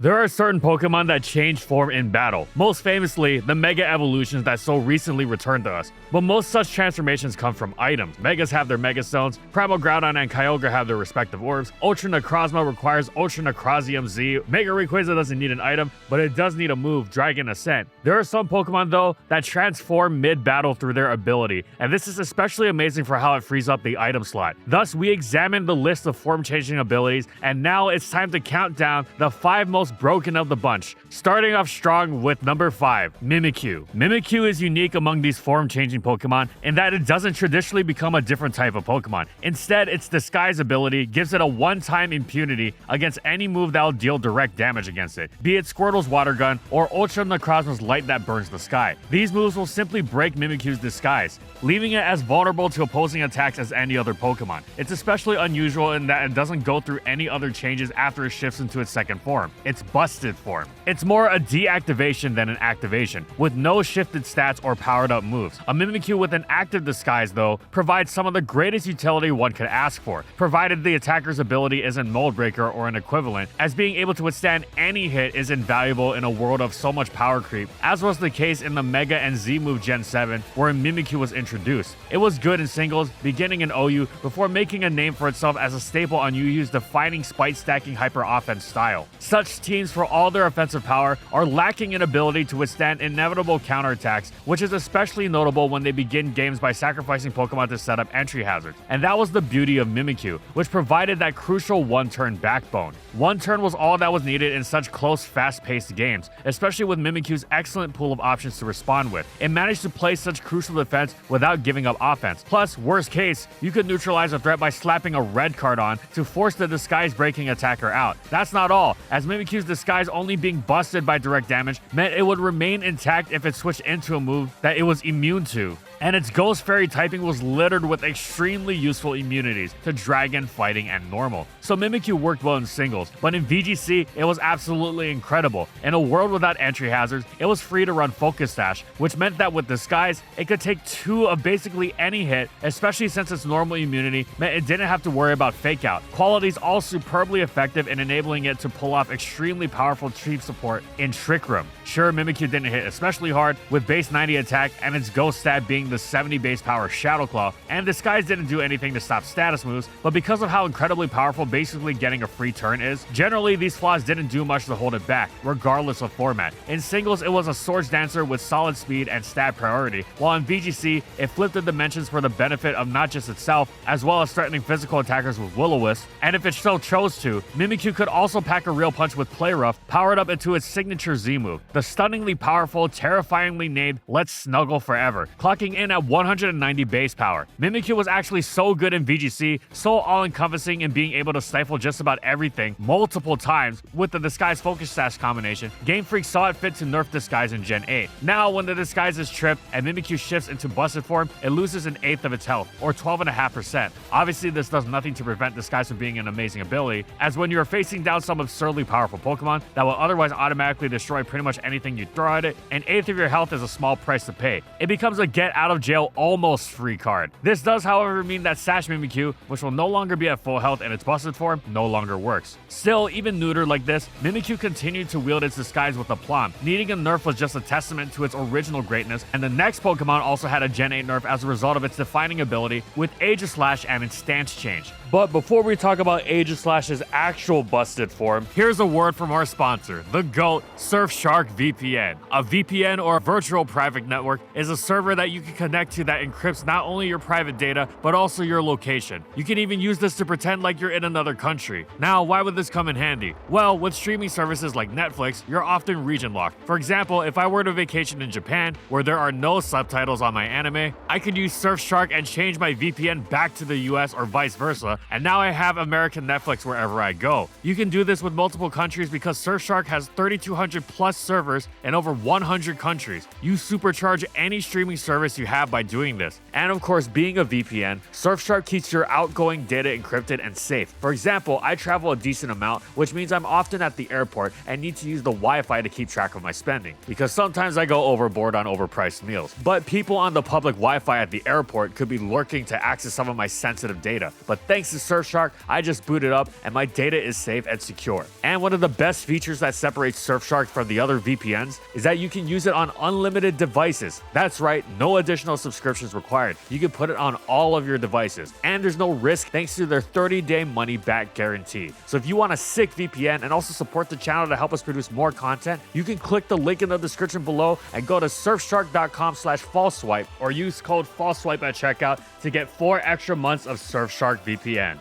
There are certain Pokemon that change form in battle, most famously the Mega Evolutions that so recently returned to us. But most such transformations come from items. Megas have their Mega Stones, Primal Groudon and Kyogre have their respective orbs, Ultra Necrozma requires Ultra Necrozium Z, Mega Rayquaza doesn't need an item, but it does need a move, Dragon Ascent. There are some Pokemon though that transform mid-battle through their ability, and this is especially amazing for how it frees up the item slot. Thus, we examined the list of form-changing abilities, and now it's time to count down the 5 most broken of the bunch, starting off strong with number 5, Mimikyu. Mimikyu is unique among these form-changing Pokemon in that it doesn't traditionally become a different type of Pokemon. Instead, its disguise ability gives it a one-time impunity against any move that will deal direct damage against it, be it Squirtle's Water Gun or Ultra Necrozma's Light that burns the sky. These moves will simply break Mimikyu's disguise, leaving it as vulnerable to opposing attacks as any other Pokemon. It's especially unusual in that it doesn't go through any other changes after it shifts into its second form, its busted form. It's more a deactivation than an activation, with no shifted stats or powered up moves. A Mimikyu with an active disguise, though, provides some of the greatest utility one could ask for, provided the attacker's ability isn't Mold Breaker or an equivalent, as being able to withstand any hit is invaluable in a world of so much power creep, as was the case in the Mega and Z move Gen 7, where Mimikyu was introduced. It was good in singles, beginning in OU, before making a name for itself as a staple on UU's defining spite stacking hyper offense style. Such teams, for all their offensive power, are lacking in ability to withstand inevitable counterattacks, which is especially notable when they begin games by sacrificing Pokemon to set up entry hazards. And that was the beauty of Mimikyu, which provided that crucial one-turn backbone. One turn was all that was needed in such close, fast-paced games, especially with Mimikyu's excellent pool of options to respond with. It managed to play such crucial defense without giving up offense. Plus, worst case, you could neutralize a threat by slapping a red card on to force the disguise-breaking attacker out. That's not all, as Mimikyu's disguise only being busted by direct damage meant it would remain intact if it switched into a move that it was immune to. And its Ghost Fairy typing was littered with extremely useful immunities to Dragon, Fighting, and Normal. So Mimikyu worked well in singles, but in VGC, it was absolutely incredible. In a world without entry hazards, it was free to run Focus Sash, which meant that with Disguise, it could take 2 of basically any hit, especially since its normal immunity meant it didn't have to worry about Fake Out. Qualities all superbly effective in enabling it to pull off extremely powerful Chief support in Trick Room. Sure, Mimikyu didn't hit especially hard, with base 90 attack and its Ghost stat being the 70 base power Shadow Claw, and Disguise didn't do anything to stop status moves, but because of how incredibly powerful basically getting a free turn is, generally these flaws didn't do much to hold it back, regardless of format. In singles, it was a Swords Dancer with solid speed and stat priority, while in VGC, it flipped the dimensions for the benefit of not just itself, as well as threatening physical attackers with Will-O-Wisp, and if it so chose to, Mimikyu could also pack a real punch with Play Rough, powered up into its signature Z move, the stunningly powerful, terrifyingly named Let's Snuggle Forever, clocking in at 190 base power. Mimikyu was actually so good in VGC, so all-encompassing in being able to stifle just about everything multiple times with the Disguise Focus Sash combination. Game Freak saw it fit to nerf Disguise in Gen 8. Now, when the Disguise is tripped and Mimikyu shifts into busted form, it loses an eighth of its health, or 12.5%. Obviously, this does nothing to prevent Disguise from being an amazing ability, as when you're facing down some absurdly powerful Pokemon that will otherwise automatically destroy pretty much anything you throw at it, an eighth of your health is a small price to pay. It becomes a get out of jail almost free card. This does, however, mean that Sash Mimikyu, which will no longer be at full health in its busted form, no longer works. Still, even neutered like this, Mimikyu continued to wield its disguise with aplomb. Needing a nerf was just a testament to its original greatness, and the next Pokemon also had a Gen 8 nerf as a result of its defining ability with Aegislash and its stance change. But before we talk about Aegislash's actual busted form, here's a word from our sponsor, the GOAT, Surfshark VPN. A VPN, or a virtual private network, is a server that you can connect to that encrypts not only your private data, but also your location. You can even use this to pretend like you're in another country. Now, why would this come in handy? Well, with streaming services like Netflix, you're often region locked. For example, if I were to vacation in Japan, where there are no subtitles on my anime, I could use Surfshark and change my VPN back to the US or vice versa, and now I have American Netflix wherever I go. You can do this with multiple countries because Surfshark has 3,200 plus servers in over 100 countries. You supercharge any streaming service you have by doing this. And of course, being a VPN, Surfshark keeps your outgoing data encrypted and safe. For example, I travel a decent amount, which means I'm often at the airport and need to use the Wi-Fi to keep track of my spending, because sometimes I go overboard on overpriced meals. But people on the public Wi-Fi at the airport could be lurking to access some of my sensitive data. But thanks Thanks to Surfshark, I just booted up and my data is safe and secure. And one of the best features that separates Surfshark from the other VPNs is that you can use it on unlimited devices. That's right, no additional subscriptions required. You can put it on all of your devices, and there's no risk thanks to their 30-day money-back guarantee. So if you want a sick VPN and also support the channel to help us produce more content, you can click the link in the description below and go to surfshark.com/fallswipe or use code fallswipe at checkout to get 4 extra months of Surfshark VPN.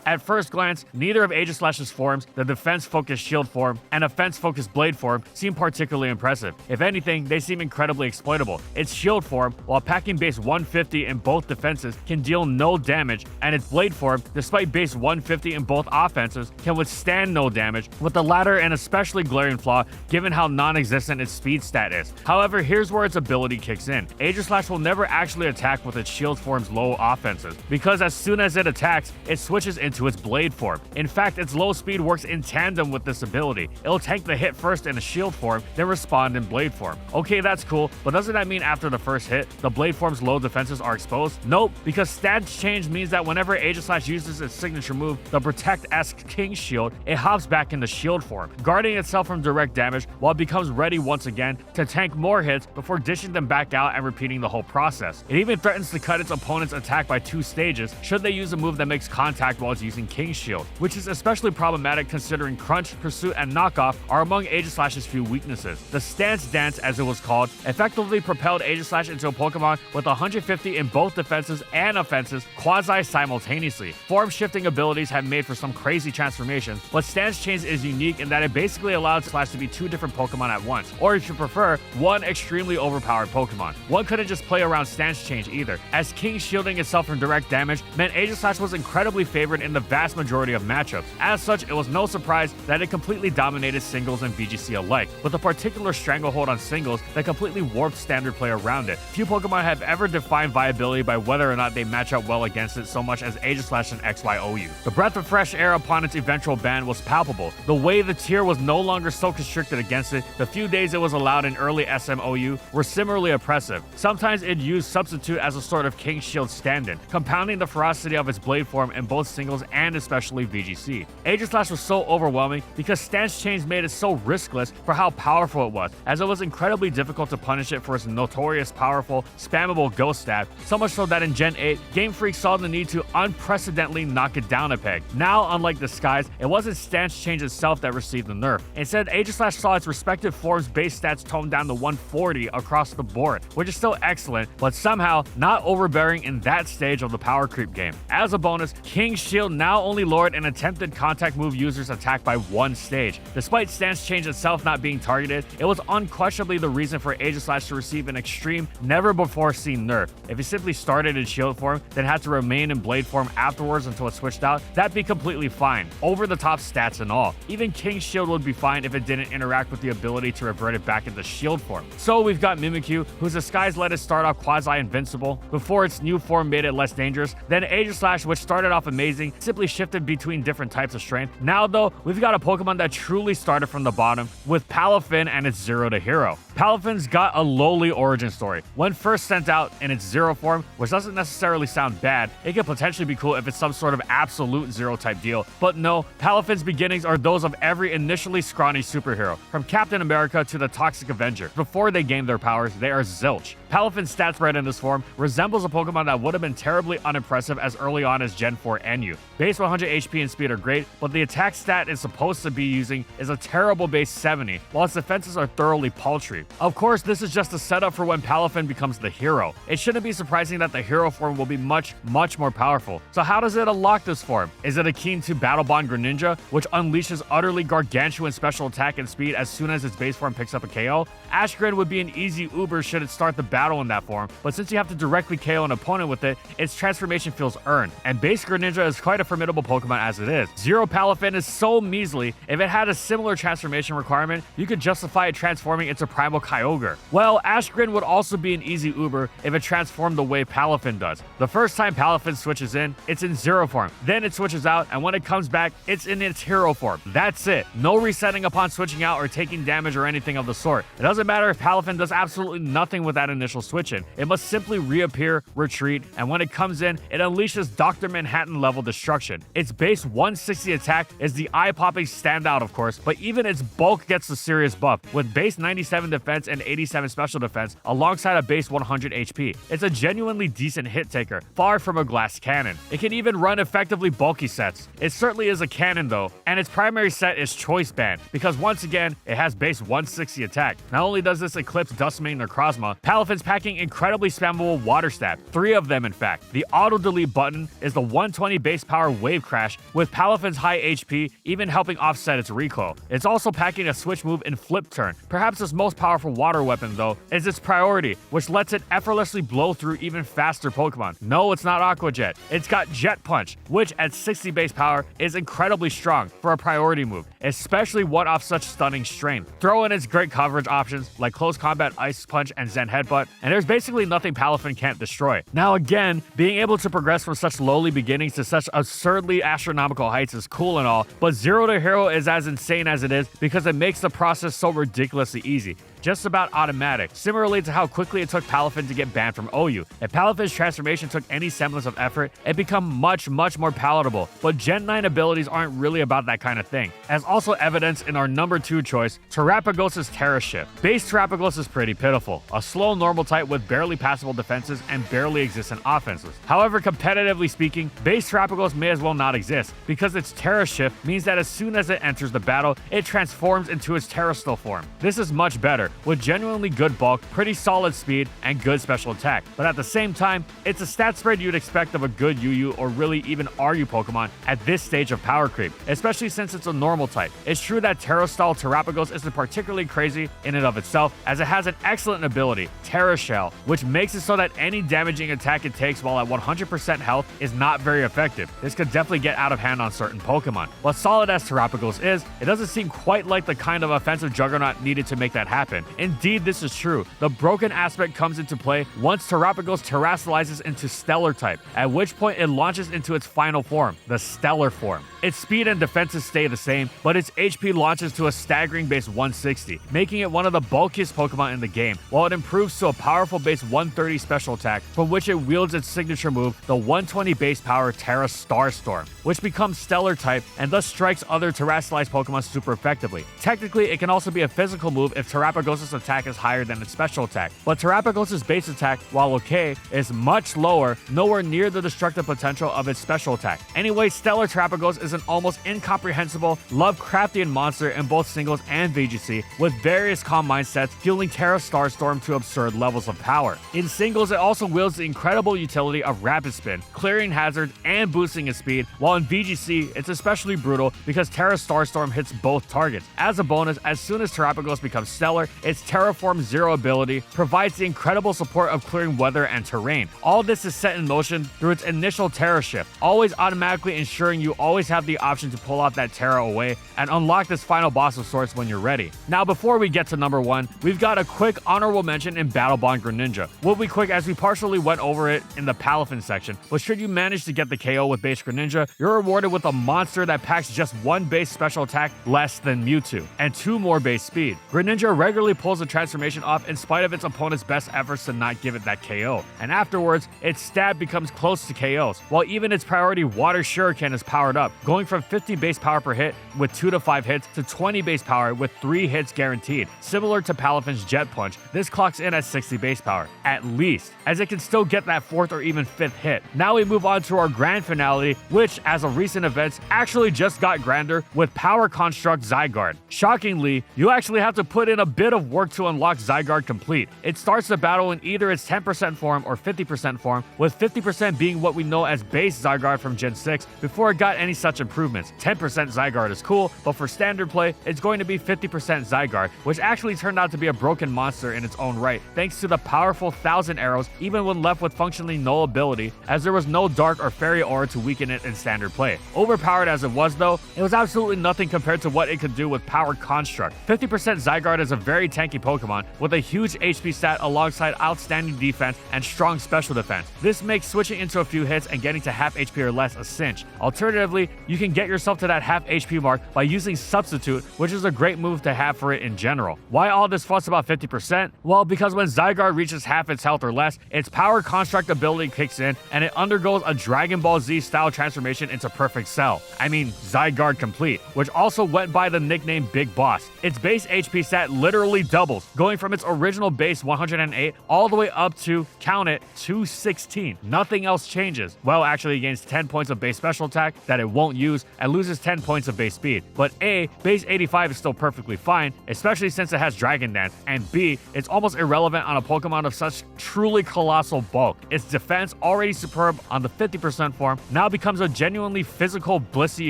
At first glance, neither of Aegislash's forms, the defense-focused shield form and offense-focused blade form, seem particularly impressive. If anything, they seem incredibly exploitable. Its shield form, while packing base 150 in both defenses, can deal no damage, and its blade form, despite base 150 in both offenses, can withstand no damage, with the latter an especially glaring flaw given how non-existent its speed stat is. However, here's where its ability kicks in. Aegislash will never actually attack with its shield form's low offenses, because as soon as it attacks, it switches into its blade form. In fact, its low speed works in tandem with this ability. It'll tank the hit first in a shield form, then respond in blade form. Okay, that's cool, but doesn't that mean after the first hit, the blade form's low defenses are exposed? Nope, because stance change means that whenever Aegislash uses its signature move, the Protect-esque King Shield, it hops back into shield form, guarding itself from direct damage while it becomes ready once again to tank more hits before dishing them back out and repeating the whole process. It even threatens to cut its opponent's attack by 2 stages should they use a move that makes contact while it's using King Shield, which is especially problematic considering Crunch, Pursuit, and Knockoff are among Aegislash's few weaknesses. The Stance Dance, as it was called, effectively propelled Aegislash into a Pokemon with 150 in both defenses and offenses quasi-simultaneously. Form-shifting abilities have made for some crazy transformations, but Stance Change is unique in that it basically allows Slash to be 2 different Pokemon at once, or if you prefer, 1 extremely overpowered Pokemon. One couldn't just play around Stance Change either, as King shielding itself from direct damage meant Aegislash was incredibly favored in the vast majority of matchups. As such, it was no surprise that it completely dominated singles and VGC alike, with a particular stranglehold on singles that completely warped standard play around it. Few Pokemon have ever defined viability by whether or not they match up well against it so much as Aegislash and XYOU. The breath of fresh air upon its eventual ban was palpable. The way the tier was no longer so constricted against it, the few days it was allowed in early SMOU were similarly oppressive. Sometimes it used Substitute as a sort of King Shield stand-in, compounding the ferocity of its blade form in both singles and especially VGC. Aegislash was so overwhelming because Stance Change made it so riskless for how powerful it was, as it was incredibly difficult to punish it for its notorious powerful, spammable Ghost Stab, so much so that in Gen 8, Game Freak saw the need to unprecedentedly knock it down a peg. Now, unlike the Skies, it wasn't Stance Change itself that received the nerf. Instead, Aegislash saw its respective forms' base stats toned down to 140 across the board, which is still excellent, but somehow not overbearing in that stage of the power creep game. As a bonus, King Shield now only lowered an attempted contact move user's attack by 1 stage. Despite Stance Change itself not being targeted, it was unquestionably the reason for Aegislash to receive an extreme, never-before-seen nerf. If it simply started in shield form, then had to remain in blade form afterwards until it switched out, that'd be completely fine, over-the-top stats and all. Even King Shield would be fine if it didn't interact with the ability to revert it back into shield form. So we've got Mimikyu, whose disguise let it start off quasi-invincible, before its new form made it less dangerous. Then Aegislash, which started off amazing, simply shifted between different types of strength. Now though, we've got a Pokemon that truly started from the bottom, with Palafin and its Zero to Hero. Palafin's got a lowly origin story. When first sent out in its Zero form, which doesn't necessarily sound bad, it could potentially be cool if it's some sort of absolute Zero type deal, but no, Palafin's beginnings are those of every initially scrawny superhero, from Captain America to the Toxic Avenger. Before they gain their powers, they are zilch. Palafin's stat spread in this form resembles a Pokemon that would have been terribly unimpressive as early on as Gen 4 NU. Base 100 HP and speed are great, but the attack stat it's supposed to be using is a terrible base 70, while its defenses are thoroughly paltry. Of course, this is just a setup for when Palafin becomes the hero. It shouldn't be surprising that the hero form will be much more powerful. So how does it unlock this form? Is it akin to Battle Bond Greninja, which unleashes utterly gargantuan special attack and speed as soon as its base form picks up a KO? Ashgren would be an easy Uber should it start the battle in that form, but since you have to directly KO an opponent with it, its transformation feels earned, and base Greninja is quite a formidable Pokemon as it is. Zero Palafin is so measly, if it had a similar transformation requirement, you could justify it transforming into Primal Primal Kyogre? Well, Ashgrin would also be an easy Uber if it transformed the way Palafin does. The first time Palafin switches in, it's in Zero form. Then it switches out, and when it comes back, it's in its Hero form. That's it. No resetting upon switching out or taking damage or anything of the sort. It doesn't matter if Palafin does absolutely nothing with that initial switch in. It must simply reappear, retreat, and when it comes in, it unleashes Dr. Manhattan level destruction. Its base 160 attack is the eye-popping standout, of course, but even its bulk gets a serious buff, with base 97 defense and 87 special defense alongside a base 100 HP. It's a genuinely decent hit taker, far from a glass cannon. It can even run effectively bulky sets. It certainly is a cannon though, and its primary set is Choice Band, because once again, it has base 160 attack. Not only does this eclipse Dustmane Necrozma, Palafin's packing incredibly spammable Water Stab, 3 of them in fact. The auto delete button is the 120 base power Wave Crash, with Palafin's high HP even helping offset its recoil. It's also packing a switch move in Flip Turn. Perhaps its most powerful water weapon though is its Priority, which lets it effortlessly blow through even faster Pokemon. No, it's not Aqua Jet. It's got Jet Punch, which at 60 base power is incredibly strong for a priority move, especially one off such stunning strength. Throw in its great coverage options like Close Combat Ice Punch and Zen Headbutt, and there's basically nothing Palafin can't destroy. Now again, being able to progress from such lowly beginnings to such absurdly astronomical heights is cool and all, but Zero to Hero is as insane as it is because it makes the process so ridiculously easy. Just about automatic, similarly to how quickly it took Palafin to get banned from OU. If Palafin's transformation took any semblance of effort, it'd become much more palatable, but Gen 9 abilities aren't really about that kind of thing, as also evidenced in our number 2 choice, Terapagos' Terra Shift. Base Terapagos is pretty pitiful, a slow normal type with barely passable defenses and barely existent offenses. However, competitively speaking, base Terapagos may as well not exist, because its Terra Shift means that as soon as it enters the battle, it transforms into its Terrasteel form. This is much better, with genuinely good bulk, pretty solid speed, and good special attack. But at the same time, it's a stat spread you'd expect of a good UU or really even RU Pokemon at this stage of power creep, especially since it's a normal type. It's true that Terra-style Terapagos isn't particularly crazy in and of itself, as it has an excellent ability, Terra Shell, which makes it so that any damaging attack it takes while at 100% health is not very effective. This could definitely get out of hand on certain Pokemon. But solid as Terapagos is, it doesn't seem quite like the kind of offensive juggernaut needed to make that happen. Indeed, this is true. The broken aspect comes into play once Terapagos terastallizes into Stellar type, at which point it launches into its final form, the Stellar form. Its speed and defenses stay the same, but its HP launches to a staggering base 160, making it one of the bulkiest Pokemon in the game, while it improves to a powerful base 130 special attack, from which it wields its signature move, the 120 base power Terra Starstorm, which becomes Stellar type and thus strikes other terastallized Pokemon super effectively. Technically, it can also be a physical move if Terapagos' attack is higher than its special attack, but Terapagos' base attack, while okay, is much lower, nowhere near the destructive potential of its special attack. Anyway, Stellar Terapagos is an almost incomprehensible, Lovecraftian monster in both singles and VGC, with various calm mindsets fueling Terra Starstorm to absurd levels of power. In singles, it also wields the incredible utility of Rapid Spin, clearing hazards and boosting its speed, while in VGC, it's especially brutal because Terra Starstorm hits both targets. As a bonus, as soon as Terapagos becomes Stellar, its Terraform Zero ability provides the incredible support of clearing weather and terrain. All this is set in motion through its initial Terra Shift, always automatically ensuring you always have the option to pull out that Terra away and unlock this final boss of sorts when you're ready. Now, before we get to number 1, we've got a quick honorable mention in Battle Bond Greninja. We'll be quick as we partially went over it in the Palafin section, but should you manage to get the KO with base Greninja, you're rewarded with a monster that packs just 1 base special attack less than Mewtwo, and 2 more base speed. Greninja regularly pulls the transformation off in spite of its opponent's best efforts to not give it that KO, and afterwards, its stab becomes close to KOs, while even its priority Water Shuriken is powered up, going from 50 base power per hit with 2 to 5 hits to 20 base power with 3 hits guaranteed. Similar to Palafin's Jet Punch, this clocks in at 60 base power, at least, as it can still get that 4th or even 5th hit. Now we move on to our grand finale, which, as of recent events, actually just got grander with Power Construct Zygarde. Shockingly, you actually have to put in a bit of work to unlock Zygarde complete. It starts the battle in either its 10% form or 50% form, with 50% being what we know as base Zygarde from Gen 6 before it got any such improvements. 10% Zygarde is cool, but for standard play, it's going to be 50% Zygarde, which actually turned out to be a broken monster in its own right, thanks to the powerful 1000 arrows even when left with functionally no ability, as there was no dark or fairy aura to weaken it in standard play. Overpowered as it was though, it was absolutely nothing compared to what it could do with Power Construct. 50% Zygarde is a very very tanky Pokemon with a huge HP stat alongside outstanding defense and strong special defense. This makes switching into a few hits and getting to half HP or less a cinch. Alternatively, you can get yourself to that half HP mark by using Substitute, which is a great move to have for it in general. Why all this fuss about 50%? Well, because when Zygarde reaches half its health or less, its Power Construct ability kicks in and it undergoes a Dragon Ball Z style transformation into Perfect Cell. I mean, Zygarde Complete, which also went by the nickname Big Boss. Its base HP stat literally doubles, going from its original base 108 all the way up to, count it, 216. Nothing else changes. Well, actually it gains 10 points of base special attack that it won't use and loses 10 points of base speed. But A, base 85 is still perfectly fine, especially since it has Dragon Dance, and B, it's almost irrelevant on a Pokemon of such truly colossal bulk. Its defense, already superb on the 50% form, now becomes a genuinely physical Blissey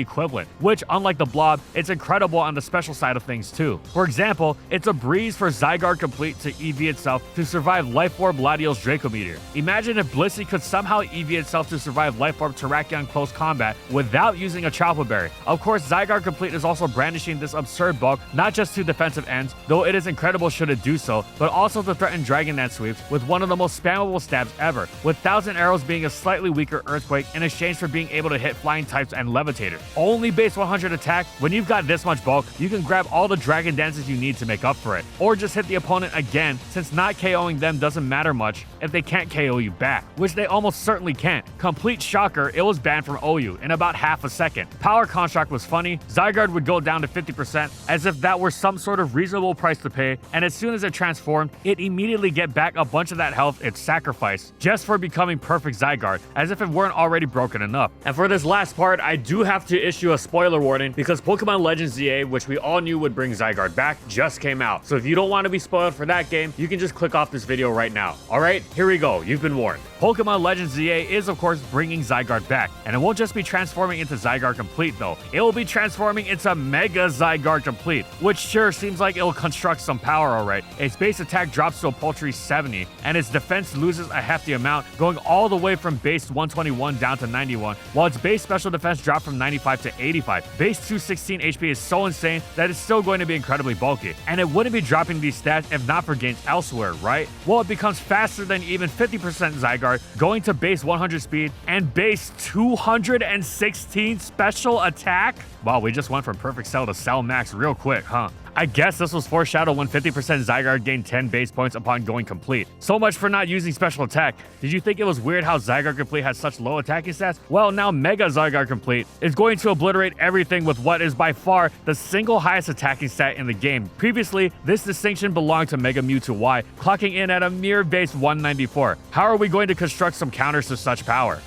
equivalent, which, unlike the Blob, it's incredible on the special side of things too. For example, it's a breeze for Zygarde Complete to EV itself to survive Life Orb Latios Draco Meteor. Imagine if Blissey could somehow EV itself to survive Life Orb Terrakion close combat without using a Chople Berry. Of course, Zygarde Complete is also brandishing this absurd bulk, not just to defensive ends, though it is incredible should it do so, but also to threaten Dragon Dance sweeps with one of the most spammable stabs ever, with 1000 Arrows being a slightly weaker Earthquake in exchange for being able to hit flying types and Levitators. Only base 100 attack. When you've got this much bulk, you can grab all the Dragon Dances you need to make up for it, or just hit the opponent again, since not KOing them doesn't matter much if they can't KO you back, which they almost certainly can't. Complete shocker, it was banned from OU in about half a second. Power Construct was funny. Zygarde would go down to 50% as if that were some sort of reasonable price to pay, and as soon as it transformed, it immediately get back a bunch of that health it sacrificed just for becoming perfect Zygarde, as if it weren't already broken enough. And for this last part, I do have to issue a spoiler warning because Pokemon Legends ZA, which we all knew would bring Zygarde back, just came out. So if you don't want to be spoiled for that game, you can just click off this video right now. Alright, here we go, you've been warned. Pokemon Legends ZA is of course bringing Zygarde back, and it won't just be transforming into Zygarde Complete though, it will be transforming into Mega Zygarde Complete, which sure seems like it'll construct some power alright. Its base attack drops to a paltry 70, and its defense loses a hefty amount, going all the way from base 121 down to 91, while its base special defense dropped from 95 to 85. Base 216 HP is so insane that it's still going to be incredibly bulky, and it wouldn't be dropping these stats if not for gains elsewhere, right? Well, it becomes faster than even 50% Zygarde, going to base 100 speed and base 216 special attack. Wow, we just went from Perfect Cell to Cell Max real quick, huh? I guess this was foreshadowed when 50% Zygarde gained 10 base points upon going complete. So much for not using special attack. Did you think it was weird how Zygarde Complete has such low attacking stats? Well, now Mega Zygarde Complete is going to obliterate everything with what is by far the single highest attacking stat in the game. Previously, this distinction belonged to Mega Mewtwo Y, clocking in at a mere base 194. How are we going to construct some counters to such power?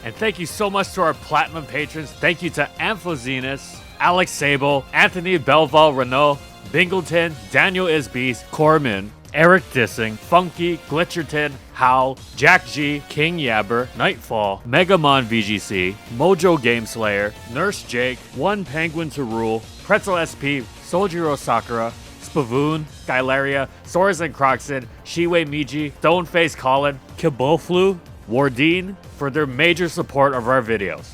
And thank you so much to our Platinum patrons. Thank you to Amphozenus, Alex Sable, Anthony Belval Renault, Bingleton, Daniel Isbeast, Corman, Eric Dissing, Funky, Glitcherton, Howl, Jack G, King Yabber, Nightfall, Megamon VGC, Mojo Gameslayer, Nurse Jake, One Penguin to Rule, Pretzel SP, Sojiro Sakura, Spavoon, Skylaria, Soras and Croxon, Shiwei Miji, Stoneface Colin, Kiboflu, Wardine for their major support of our videos.